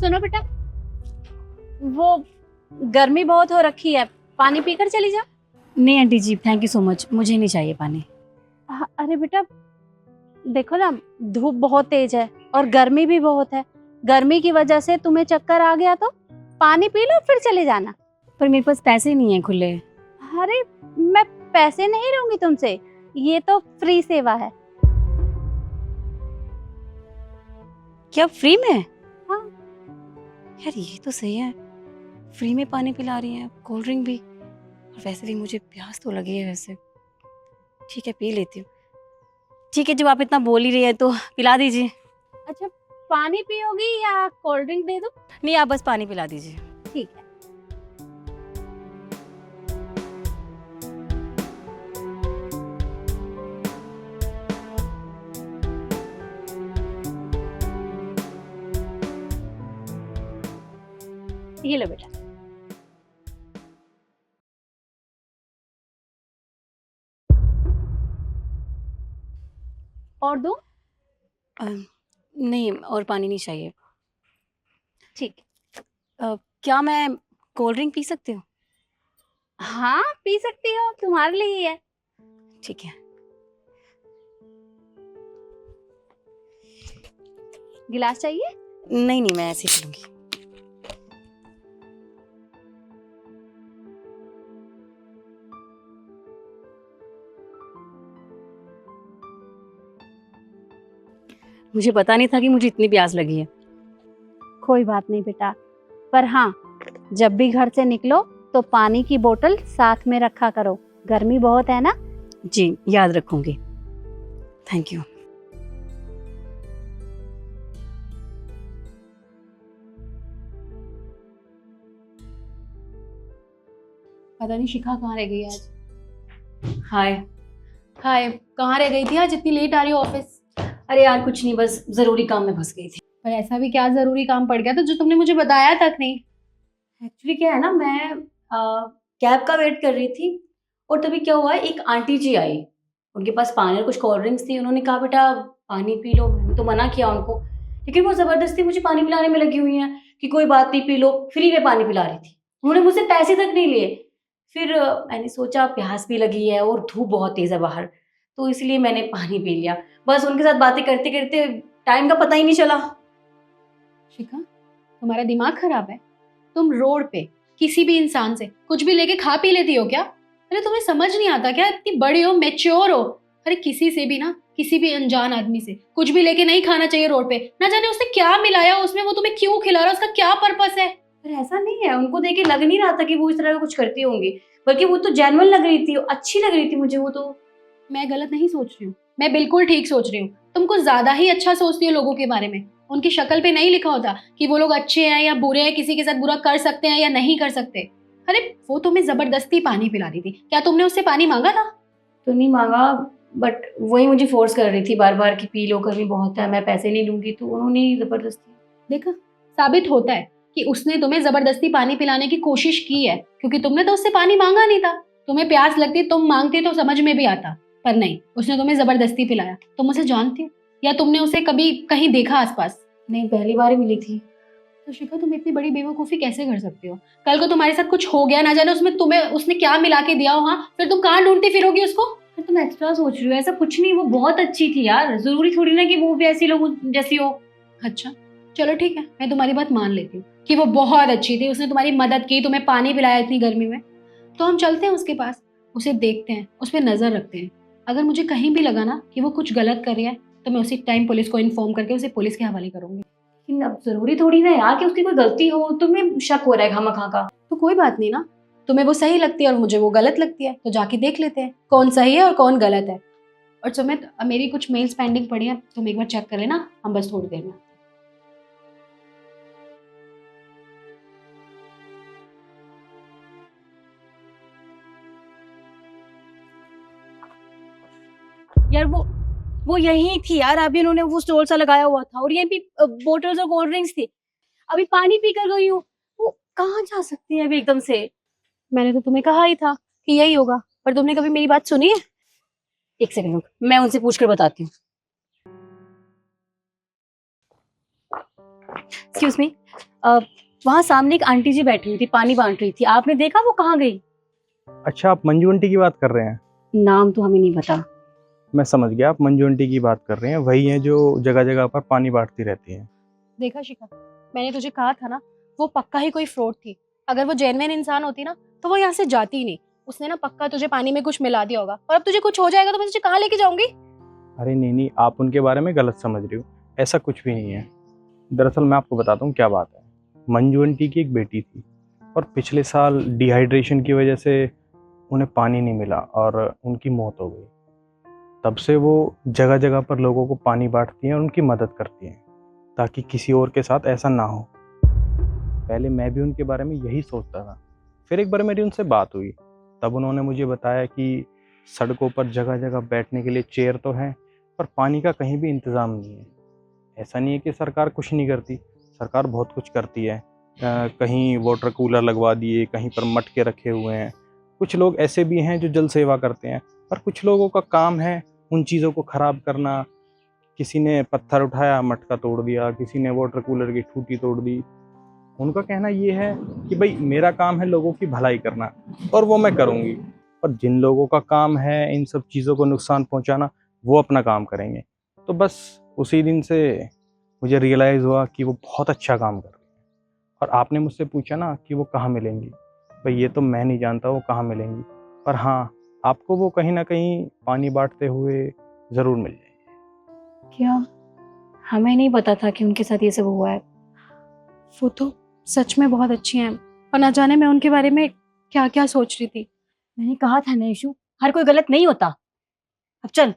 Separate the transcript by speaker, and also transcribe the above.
Speaker 1: सुनो बेटा, वो गर्मी बहुत हो रखी है, पानी पीकर चली जा।
Speaker 2: नहीं aunty ji, thank you so much, मुझे नहीं चाहिए पानी।
Speaker 1: अरे बेटा देखो ना, धूप बहुत तेज है और गर्मी भी बहुत है। गर्मी की वजह से तुम्हें चक्कर आ गया तो पानी पी लो फिर चले जाना।
Speaker 2: पर मेरे पास पैसे नहीं है खुले।
Speaker 1: अरे मैं पैसे नहीं लूंगी तुमसे, ये तो फ्री सेवा है।
Speaker 2: क्या फ्री में?
Speaker 1: हाँ।
Speaker 2: यार ये तो सही है, फ्री में पानी पिला रही है, कोल्ड ड्रिंक भी। और वैसे भी मुझे प्यास तो लगी है वैसे। ठीक है, पी लेती हूँ। ठीक है, जब आप इतना बोल ही रही है तो पिला दीजिए।
Speaker 1: अच्छा, पानी पियोगी या कोल्ड ड्रिंक दे दूं?
Speaker 2: नहीं, आप बस पानी पिला दीजिए।
Speaker 1: ठीक है। ये लो बेटा। और दूं?
Speaker 2: नहीं, और पानी नहीं चाहिए।
Speaker 1: ठीक है।
Speaker 2: क्या मैं कोल्ड ड्रिंक पी सकती हूँ?
Speaker 1: हाँ पी सकती हो, तुम्हारे लिए ही है।
Speaker 2: ठीक है।
Speaker 1: गिलास चाहिए?
Speaker 2: नहीं नहीं, मैं ऐसे ही पी लूंगी। मुझे पता नहीं था कि मुझे इतनी प्यास लगी है।
Speaker 1: कोई बात नहीं बेटा, पर हाँ जब भी घर से निकलो तो पानी की बोतल साथ में रखा करो, गर्मी बहुत है ना।
Speaker 2: जी, याद रखूंगी। Thank you.
Speaker 3: पता नहीं शिखा कहाँ रह गई आज।
Speaker 2: हाय।
Speaker 3: हाय, कहाँ रह गई थी आज, इतनी लेट आ रही हो ऑफिस?
Speaker 2: अरे यार कुछ नहीं, बस जरूरी काम में फंस गई थी।
Speaker 3: पर ऐसा भी क्या जरूरी काम पड़ गया था जो तुमने मुझे बताया तक नहीं?
Speaker 2: एक्चुअली क्या है ना, मैं कैब का वेट कर रही थी और तभी क्या हुआ, एक आंटी जी आई। उनके पास पानी और कुछ कोल्ड ड्रिंक्स थी। उन्होंने कहा बेटा पानी पी लो। मैंने तो मना किया उनको, लेकिन वो जबरदस्ती मुझे पानी पिलाने में लगी हुई हैं कि कोई बात नहीं पी लो। फ्री में पानी पिला रही थी, उन्होंने मुझसे पैसे तक नहीं लिए। फिर मैंने सोचा प्यास भी लगी है और धूप बहुत तेज है बाहर, तो इसलिए मैंने पानी पी लिया। बस उनके साथ बातें करते करते टाइम का पता ही नहीं चला।
Speaker 3: शिखा, तुम्हारा दिमाग खराब है? तुम रोड पे किसी भी इंसान से कुछ भी लेके खा पी लेती हो क्या? अरे तुम्हें समझ नहीं आता क्या? इतनी बड़ी हो, मैच्योर हो। अरे किसी से भी ना, किसी भी अनजान आदमी से कुछ भी लेके नहीं खाना चाहिए रोड पे। ना जाने उसने क्या मिलाया उसमें, वो तुम्हें क्यों खिला रहा है, उसका क्या पर्पस है?
Speaker 2: पर ऐसा नहीं है, उनको देख के लग नहीं रहा था कि वो इस तरह का कुछ करती होंगी, बल्कि वो तो जेन्युइन लग रही थी, अच्छी लग रही थी मुझे वो तो।
Speaker 3: मैं गलत नहीं सोच रही हूँ, मैं बिल्कुल ठीक सोच रही हूँ। तुम कुछ ज्यादा ही अच्छा सोचती हो लोगों के बारे में। उनकी शक्ल पे नहीं लिखा होता कि वो लोग अच्छे हैं या बुरे हैं, किसी के साथ बुरा कर सकते हैं या नहीं कर सकते। अरे वो तुम्हें जबरदस्ती पानी पिला रही थी, क्या तुमने उससे पानी मांगा था?
Speaker 2: तो नहीं मांगा, बट वही मुझे फोर्स कर रही थी बार बार कि पी लो, गर्मी बहुत है, मैं पैसे नहीं लूंगी, तो उन्होंने ही जबरदस्ती।
Speaker 3: देखा, साबित होता है कि उसने तुम्हें जबरदस्ती पानी पिलाने की कोशिश की है, क्योंकि तुमने तो उससे पानी मांगा नहीं था। तुम्हें प्यास लगती, तुम मांगती तो समझ में भी आता, पर नहीं, उसने तुम्हें जबरदस्ती पिलाया। तुम उसे जानती हो या तुमने उसे कभी कहीं देखा आसपास?
Speaker 2: नहीं, पहली बार ही मिली थी।
Speaker 3: तो शिखा, तुम इतनी बड़ी बेवकूफी कैसे कर सकती हो? कल को तुम्हारे साथ कुछ हो गया, ना जाने उसमें तुम्हें उसने क्या मिला के दिया हो, हाँ, फिर तुम कहाँ ढूंढती फिरोगी उसको?
Speaker 2: फिर तुम एक्स्ट्रा सोच रही हो, ऐसा कुछ नहीं, वो बहुत अच्छी थी यार, जरूरी थोड़ी ना कि वो भी ऐसी लोगों जैसी हो।
Speaker 3: अच्छा चलो ठीक है, मैं तुम्हारी बात मान लेती हूँ कि वो बहुत अच्छी थी, उसने तुम्हारी मदद की, तुम्हें पानी पिलाया इतनी गर्मी में। तो हम चलते हैं उसके पास, उसे देखते हैं, उस पर नजर रखते हैं। अगर मुझे कहीं भी लगा ना कि वो कुछ गलत कर रही है, तो मैं उसी टाइम पुलिस को इन्फॉर्म करके उसे पुलिस के हवाले करूंगी।
Speaker 2: लेकिन अब जरूरी थोड़ी ना यार कि उसकी कोई गलती हो, तुम्हें शक हो रहा है खामखा का।
Speaker 3: तो कोई बात नहीं ना, तुम्हें वो सही लगती है और मुझे वो गलत लगती है, तो जाके देख लेते हैं कौन सही है और कौन गलत है। और सुमित, मेरी कुछ मेल्स पेंडिंग पड़ी है, तुम एक बार चेक कर लेना, हम बस थोड़ी देर में।
Speaker 2: यार वो यही थी यार, अभी उन्होंने वो स्टॉल सा लगाया हुआ था और ये भी बोटल्स और कोल्ड ड्रिंक्स थी। अभी पानी पी कर गई हूँ, वो कहाँ जा सकती है अभी एकदम से।
Speaker 3: मैंने तो तुम्हें कहा ही था कि यही होगा, पर तुमने कभी मेरी बात सुनी है?
Speaker 2: एक सेकंड रुक, मैं उनसे पूछ कर बताती हूँ। एक्सक्यूज मी, वहाँ सामने एक आंटी जी बैठी हुई थी, पानी बांट रही थी, आपने देखा वो कहाँ गई?
Speaker 4: अच्छा, आप मंजू आंटी की बात कर रहे हैं?
Speaker 2: नाम तो हमें नहीं पता।
Speaker 4: मैं समझ गया, आप मंजू आंटी की बात कर रहे हैं, वही हैं जो जगह जगह पर पानी बांटती रहती हैं।
Speaker 3: देखा शिखा, मैंने तुझे कहा था ना, वो पक्का ही कोई फ्रॉड थी। अगर वो जेन्युइन इंसान होती ना तो वो यहाँ से जाती ही नहीं। उसने ना पक्का तुझे पानी में कुछ मिला दिया होगा, और अब तुझे कुछ हो जाएगा तो मैं तुझे कहाँ लेके जाऊंगी?
Speaker 4: अरे नहीं, आप उनके बारे में गलत समझ रही हो, ऐसा कुछ भी नहीं है। दरअसल मैं आपको बताता हूँ क्या बात है। मंजू आंटी की एक बेटी थी और पिछले साल डिहाइड्रेशन की वजह से उन्हें पानी नहीं मिला और उनकी मौत हो गई। तब से वो जगह जगह पर लोगों को पानी बांटती हैं और उनकी मदद करती हैं ताकि किसी और के साथ ऐसा ना हो। पहले मैं भी उनके बारे में यही सोचता था, फिर एक बार मेरी उनसे बात हुई, तब उन्होंने मुझे बताया कि सड़कों पर जगह जगह बैठने के लिए चेयर तो हैं पर पानी का कहीं भी इंतज़ाम नहीं है। ऐसा नहीं है कि सरकार कुछ नहीं करती, सरकार बहुत कुछ करती है। कहीं वाटर कूलर लगवा दिए, कहीं पर मटके रखे हुए हैं। कुछ लोग ऐसे भी हैं जो जल सेवा करते हैं, पर कुछ लोगों का काम है उन चीज़ों को ख़राब करना। किसी ने पत्थर उठाया, मटका तोड़ दिया, किसी ने वाटर कूलर की टूटी तोड़ दी। उनका कहना ये है कि भाई मेरा काम है लोगों की भलाई करना और वो मैं करूँगी, पर जिन लोगों का काम है इन सब चीज़ों को नुकसान पहुँचाना, वो अपना काम करेंगे। तो बस उसी दिन से मुझे रियलाइज़ हुआ कि वो बहुत अच्छा काम कर रही है। और आपने मुझसे पूछा ना कि वो कहाँ मिलेंगी, भाई ये तो मैं नहीं जानता वो कहाँ मिलेंगी, पर हाँ आपको वो कहीं ना कहीं पानी बांटते हुए ज़रूर मिल जाएंगे।
Speaker 2: क्या? हमें नहीं पता था कि उनके साथ ये सब हुआ है।
Speaker 3: वो तो सच में बहुत अच्छी हैं, और ना जाने मैं उनके बारे में क्या क्या सोच रही थी।
Speaker 2: मैंने कहा था ना ईशु, हर कोई गलत नहीं होता। अब चल